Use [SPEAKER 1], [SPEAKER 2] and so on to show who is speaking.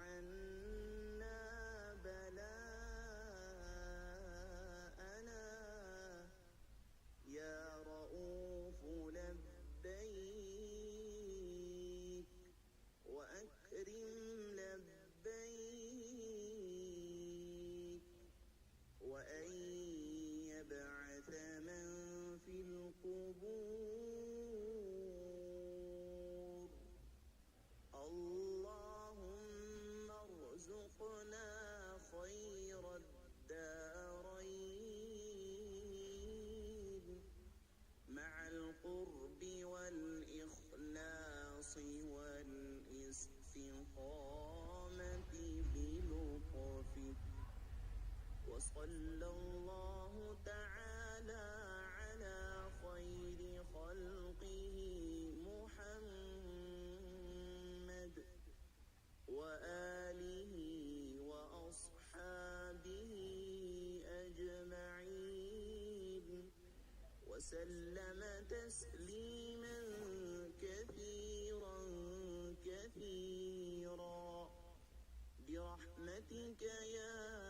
[SPEAKER 1] عنا بلاءنا يا رؤوف لبيك وأكرم لبيك وأن يبعث من في القبور اللهم ارزقنا خير الدارين مع القرب والإخلاص والاستقامة بلطفك وصلى الله تعالى على خير خلقه محمد وآله وأصحابه أجمعين وسلم تسليما كثيرا كثيرا برحمتك يا